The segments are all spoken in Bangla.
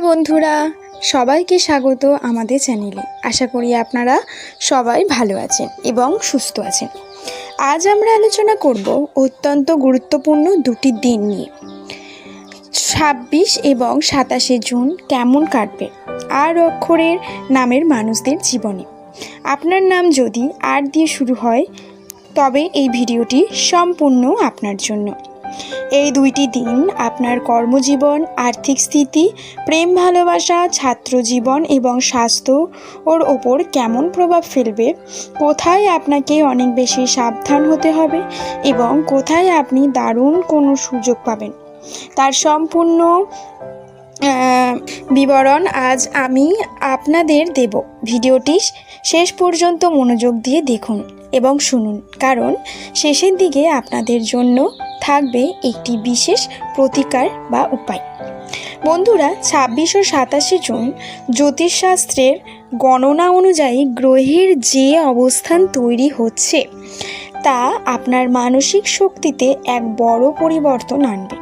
বন্ধুরা, সবাইকে স্বাগত আমাদের চ্যানেলে। আশা করি আপনারা সবাই ভালো আছেন এবং সুস্থ আছেন। আজ আমরা আলোচনা করব অত্যন্ত গুরুত্বপূর্ণ দুটি দিন নিয়ে। 26 এবং 27শে জুন কেমন কাটবে আর অক্ষরের নামের মানুষদের জীবনে। আপনার নাম যদি আর দিয়ে শুরু হয় তবে এই ভিডিওটি সম্পূর্ণ আপনার জন্য। এই দুইটি দিন আপনার কর্মজীবন, আর্থিক স্থিতি, প্রেম ভালোবাসা, ছাত্র জীবন এবং স্বাস্থ্য ওর ওপর কেমন প্রভাব ফেলবে, কোথায় আপনাকে অনেক বেশি সাবধান হতে হবে এবং কোথায় আপনি দারুণ কোনো সুযোগ পাবেন, তার সম্পূর্ণ বিবরণ আজ আমি আপনাদের দেব। ভিডিওটি শেষ পর্যন্ত মনোযোগ দিয়ে দেখুন এবং শুনুন, কারণ শেষের দিকে আপনাদের জন্য থাকবে একটি বিশেষ প্রতিকার বা উপায়। বন্ধুরা, 26 ও 27শে জুন জ্যোতিষশাস্ত্রের গণনা অনুযায়ী গ্রহের যে অবস্থান তৈরি হচ্ছে তা আপনার মানসিক শক্তিতে এক বড় পরিবর্তন আনবে।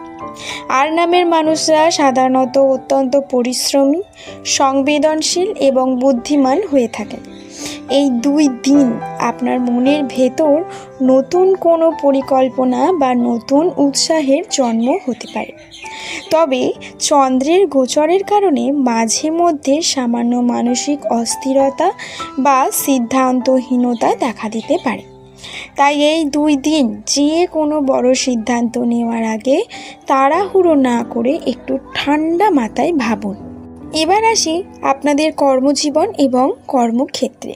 আর নামের মানুষরা সাধারণত অত্যন্ত পরিশ্রমী, সংবেদনশীল এবং বুদ্ধিমান হয়ে থাকেন। এই দুই দিন আপনার মনের ভেতর নতুন কোনো পরিকল্পনা বা নতুন উৎসাহের জন্ম হতে পারে। তবে চন্দ্রের গোচরের কারণে মাঝে মধ্যে সামান্য মানসিক অস্থিরতা বা সিদ্ধান্তহীনতা দেখা দিতে পারে। তাই এই দুই দিন যে কোনো বড় সিদ্ধান্ত নেওয়ার আগে তাড়াহুড়ো না করে একটু ঠান্ডা মাথায় ভাবুন। এবার আসি আপনাদের কর্মজীবন এবং কর্মক্ষেত্রে।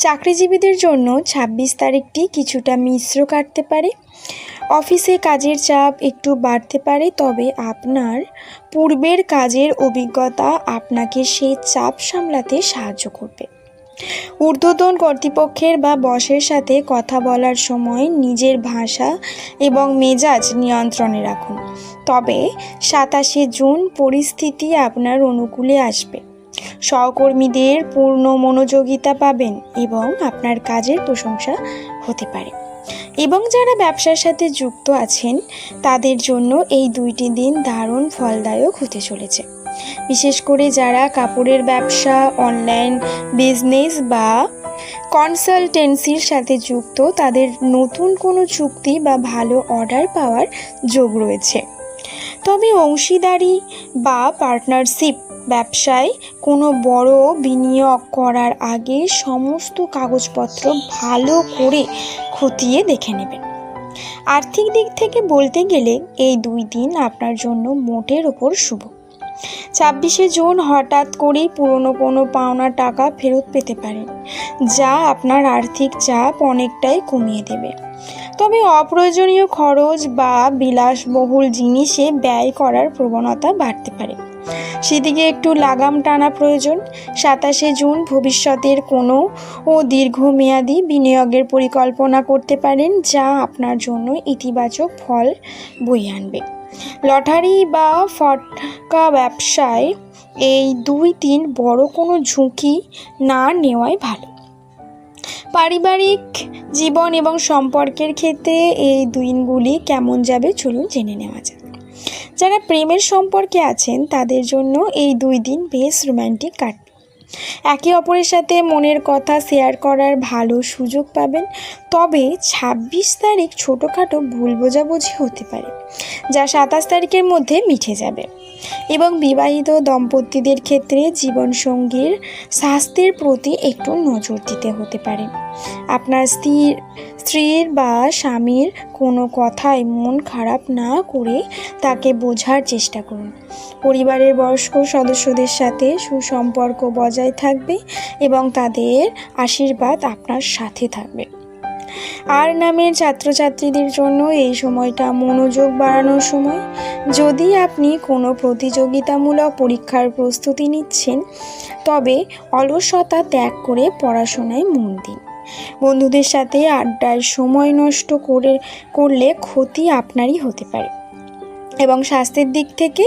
চাকরিজীবীদের জন্য 26 তারিখটি কিছুটা মিশ্র কাটতে পারে। অফিসে কাজের চাপ একটু বাড়তে পারে, তবে আপনার পূর্বের কাজের অভিজ্ঞতা আপনাকে সেই চাপ সামলাতে সাহায্য করবে। ঊর্ধ্বতন কর্তৃপক্ষের বা বসের সাথে কথা বলার সময় নিজের ভাষা এবং মেজাজ নিয়ন্ত্রণে রাখুন। তবে 27শে জুন পরিস্থিতি আপনার অনুকূলে আসবে। সহকর্মীদের পূর্ণ মনোযোগিতা পাবেন এবং আপনার কাজের প্রশংসা হতে পারে। এবং যারা ব্যবসার সাথে যুক্ত আছেন তাদের জন্য এই দুইটি দিন দারুণ ফলদায়ক হতে চলেছে। বিশেষ করে যারা কাপড়ের ব্যবসা, অনলাইন বিজনেস বা কনসালটেন্সির সাথে যুক্ত, তাদের নতুন কোনো চুক্তি বা ভালো অর্ডার পাওয়ার যোগ রয়েছে। তবে অংশীদারি বা পার্টনারশিপ ব্যবসায় কোনো বড় বিনিয়োগ করার আগে সমস্ত কাগজপত্র ভালো করে খতিয়ে দেখে নেবেন। আর্থিক দিক থেকে বলতে গেলে এই দুই দিন আপনার জন্য মোটের ওপর শুভ। 26শে জুন হঠাৎ করেই পুরনো কোনো পাওনা টাকা ফেরত পেতে পারেন, যা আপনার আর্থিক চাপ অনেকটাই কমিয়ে দেবে। তবে অপ্রয়োজনীয় খরচ বা বিলাসবহুল জিনিসে ব্যয় করার প্রবণতা বাড়তে পারে, সেদিকে একটু লাগাম টানা প্রয়োজন। 27শে জুন ভবিষ্যতের কোনো দীর্ঘমেয়াদী বিনিয়োগের পরিকল্পনা করতে পারেন, যা আপনার জন্য ইতিবাচক ফল বয়ে আনবে। লটারি বা ফটকা ব্যবসায় এই দুই দিন বড় কোনো ঝুঁকি না নেওয়াই ভালো। পারিবারিক জীবন এবং সম্পর্কের ক্ষেত্রে এই দিনগুলি কেমন যাবে চলুন জেনে নেওয়া যাক। যারা প্রেমের সম্পর্কে আছেন তাদের জন্য এই দুই দিন বেশ রোম্যান্টিক কাটবে। একে অপরের সাথে মনের কথা শেয়ার করার ভালো সুযোগ পাবেন। তবে 26 তারিখ ছোটোখাটো ভুল বোঝাবুঝি হতে পারে, যা 27 তারিখের মধ্যে মিটে যাবে। এবং বিবাহিত দম্পতিদের ক্ষেত্রে জীবনসঙ্গীর স্বাস্থ্যের প্রতি একটু নজর দিতে হতে পারে। আপনার স্ত্রীর বা স্বামীর কোনো কথায় মন খারাপ না করে তাকে বোঝার চেষ্টা করুন। পরিবারের বয়স্ক সদস্যদের সাথে সুসম্পর্ক বজায় থাকবে এবং তাদের আশীর্বাদ আপনার সাথে থাকবে। আর নামের ছাত্রছাত্রীদের জন্য এই সময়টা মনোযোগ বাড়ানোর সময়। যদি আপনি কোনো প্রতিযোগিতামূলক পরীক্ষার প্রস্তুতি নিচ্ছেন তবে অলসতা ত্যাগ করে পড়াশোনায় মন দিন। বন্ধুদের সাথে আড্ডায় সময় নষ্ট করলে ক্ষতি আপনারই হতে পারে। এবং স্বাস্থ্যের দিক থেকে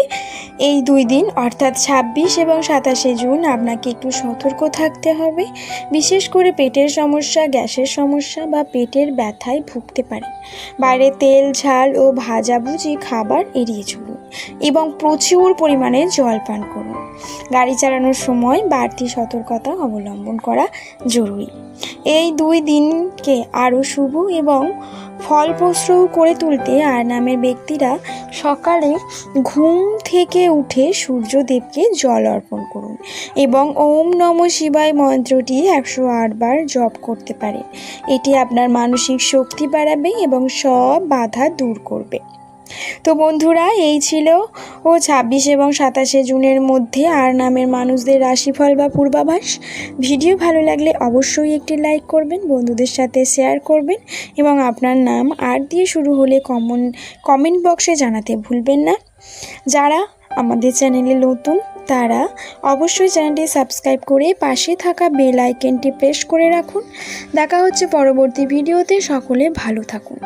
এই 2 দিন অর্থাৎ 26 এবং 27শে জুন আপনাকে একটু সতর্ক থাকতে হবে। বিশেষ করে পেটের সমস্যা, গ্যাসের সমস্যা বা পেটের ব্যথায় ভুগতে পারেন। বাইরে তেল, ঝাল ও ভাজাভুজি খাবার এড়িয়ে চলুন এবং প্রচুর পরিমাণে জল পান করুন। গাড়ি চালানোর সময় বাড়তি সতর্কতা অবলম্বন করা জরুরি। এই 2 দিনকে আরও শুভ এবং ফলপ্রসূ করে তুলতে আর নামের ব্যক্তিরা সকালে ঘুম থেকে উঠে সূর্যদেবকে জল অর্পণ করুন এবং ওম নমঃ শিবায় মন্ত্রটি 108 বার জপ করতে পারেন। এটি আপনার মানসিক শক্তি বাড়াবে এবং সব বাধা দূর করবে। তো বন্ধুরা, এই ছিল 26 এবং 27শে জুনের মধ্যে আর নামের মানুষদের রাশিফল বা পূর্বাভাস। ভিডিও ভালো লাগলে অবশ্যই একটি লাইক করবেন, বন্ধুদের সাথে শেয়ার করবেন এবং আপনার নাম আর দিয়ে শুরু হলে কমেন্ট বক্সে জানাতে ভুলবেন না। যারা আমাদের চ্যানেলে নতুন তারা অবশ্যই চ্যানেলটি সাবস্ক্রাইব করে পাশে থাকা বেল আইকনটি প্রেস করে রাখুন। দেখা হচ্ছে পরবর্তী ভিডিওতে। সকলে ভালো থাকুন।